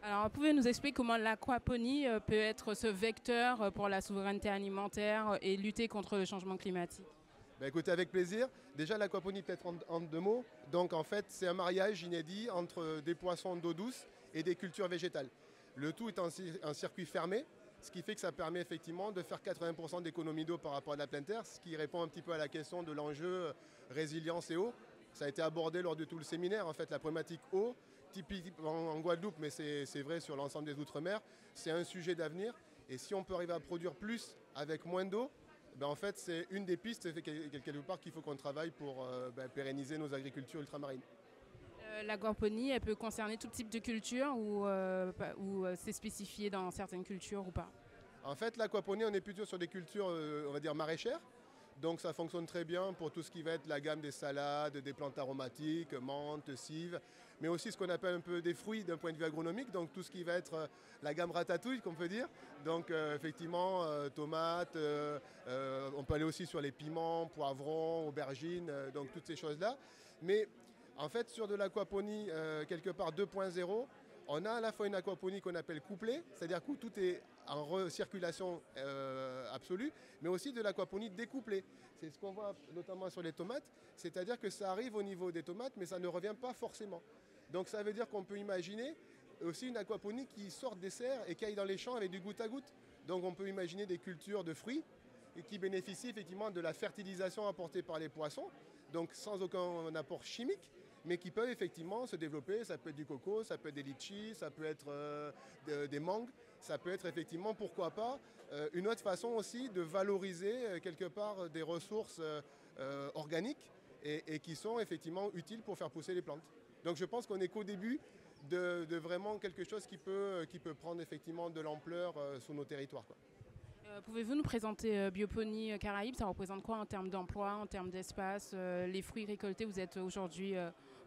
Alors, pouvez nous expliquer comment l'aquaponie peut être ce vecteur pour la souveraineté alimentaire et lutter contre le changement climatique? Bah, écoutez, avec plaisir. Déjà, l'aquaponie, peut-être en deux mots. Donc, en fait, c'est un mariage inédit entre des poissons d'eau douce et des cultures végétales. Le tout est un circuit fermé, ce qui fait que ça permet effectivement de faire 80% d'économie d'eau par rapport à la pleine terre, ce qui répond un petit peu à la question de l'enjeu résilience et eau. Ça a été abordé lors de tout le séminaire, en fait, la problématique eau, typiquement en Guadeloupe, mais c'est vrai sur l'ensemble des Outre-mer, c'est un sujet d'avenir. Et si on peut arriver à produire plus avec moins d'eau, ben en fait, c'est une des pistes quelque part qu'il faut qu'on travaille pour pérenniser nos agricultures ultramarines. L'aquaponie, elle peut concerner tout type de culture ou c'est spécifié dans certaines cultures ou pas? En fait, l'aquaponie, on est plutôt sur des cultures, on va dire, maraîchères. Donc ça fonctionne très bien pour tout ce qui va être la gamme des salades, des plantes aromatiques, menthe, cives, mais aussi ce qu'on appelle un peu des fruits d'un point de vue agronomique, donc tout ce qui va être la gamme ratatouille, qu'on peut dire. Donc effectivement, tomates, on peut aller aussi sur les piments, poivrons, aubergines, donc toutes ces choses-là. Mais en fait, sur de l'aquaponie, quelque part 2.0, on a à la fois une aquaponie qu'on appelle couplée, c'est-à-dire que tout est en recirculation absolue, mais aussi de l'aquaponie découplée. C'est ce qu'on voit notamment sur les tomates, c'est-à-dire que ça arrive au niveau des tomates, mais ça ne revient pas forcément. Donc ça veut dire qu'on peut imaginer aussi une aquaponie qui sort des serres et qui aille dans les champs avec du goutte à goutte. Donc on peut imaginer des cultures de fruits et qui bénéficient effectivement de la fertilisation apportée par les poissons, donc sans aucun apport chimique, mais qui peuvent effectivement se développer. Ça peut être du coco, ça peut être des litchis, ça peut être des mangues, ça peut être effectivement, pourquoi pas, une autre façon aussi de valoriser quelque part des ressources organiques et qui sont effectivement utiles pour faire pousser les plantes. Donc je pense qu'on n'est qu'au début de vraiment quelque chose qui peut prendre effectivement de l'ampleur sur nos territoires, quoi. Pouvez-vous nous présenter Bioponie Caraïbes? Ça représente quoi en termes d'emploi, en termes d'espace? Les fruits récoltés, vous êtes aujourd'hui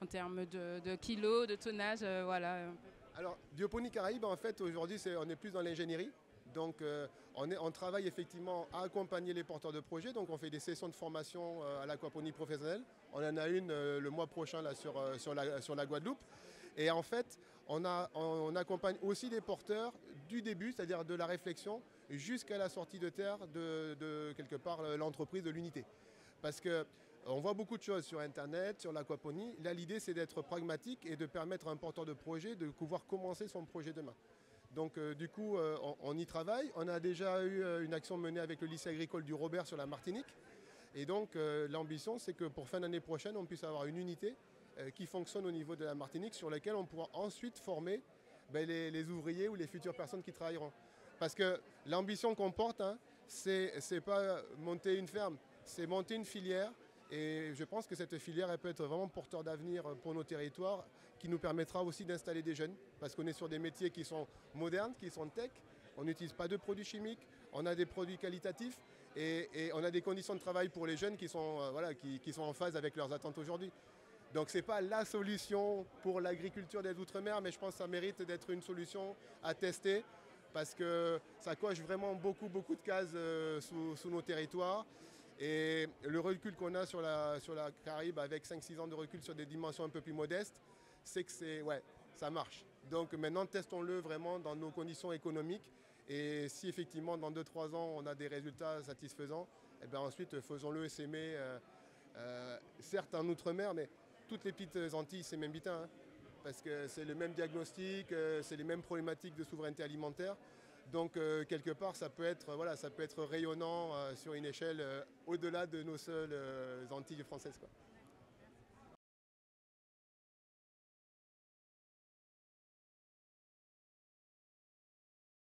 en termes de kilos, de tonnage, voilà. Alors, Bioponie Caraïbes, en fait, aujourd'hui, on est plus dans l'ingénierie. Donc, on travaille effectivement à accompagner les porteurs de projets. Donc, on fait des sessions de formation à l'aquaponie professionnelle. On en a une le mois prochain là, sur la Guadeloupe. Et en fait, on accompagne aussi des porteurs du début, c'est-à-dire de la réflexion, jusqu'à la sortie de terre de quelque part l'entreprise de l'unité. Parce que on voit beaucoup de choses sur Internet, sur l'aquaponie. Là, l'idée, c'est d'être pragmatique et de permettre à un porteur de projet de pouvoir commencer son projet demain. Donc, du coup, on y travaille. On a déjà eu une action menée avec le lycée agricole du Robert sur la Martinique. Et donc, l'ambition, c'est que pour fin d'année prochaine, on puisse avoir une unité qui fonctionne au niveau de la Martinique sur laquelle on pourra ensuite former les ouvriers ou les futures personnes qui travailleront. Parce que l'ambition qu'on porte, hein, c'est pas monter une ferme, c'est monter une filière. Et je pense que cette filière, elle peut être vraiment porteur d'avenir pour nos territoires, qui nous permettra aussi d'installer des jeunes, parce qu'on est sur des métiers qui sont modernes, qui sont tech. On n'utilise pas de produits chimiques, on a des produits qualitatifs et on a des conditions de travail pour les jeunes qui sont, qui sont en phase avec leurs attentes aujourd'hui. Donc ce n'est pas la solution pour l'agriculture des Outre-mer, mais je pense que ça mérite d'être une solution à tester parce que ça coche vraiment beaucoup de cases sous nos territoires. Et le recul qu'on a sur la Caraïbe avec 5-6 ans de recul sur des dimensions un peu plus modestes, c'est que ça marche. Donc maintenant, testons-le vraiment dans nos conditions économiques. Et si effectivement, dans 2-3 ans, on a des résultats satisfaisants, et bien ensuite, faisons-le s'aimer, certes en Outre-mer, mais toutes les petites Antilles, c'est même bitin, hein, parce que c'est le même diagnostic, c'est les mêmes problématiques de souveraineté alimentaire. Donc quelque part, ça peut être rayonnant sur une échelle au-delà de nos seules Antilles françaises, quoi.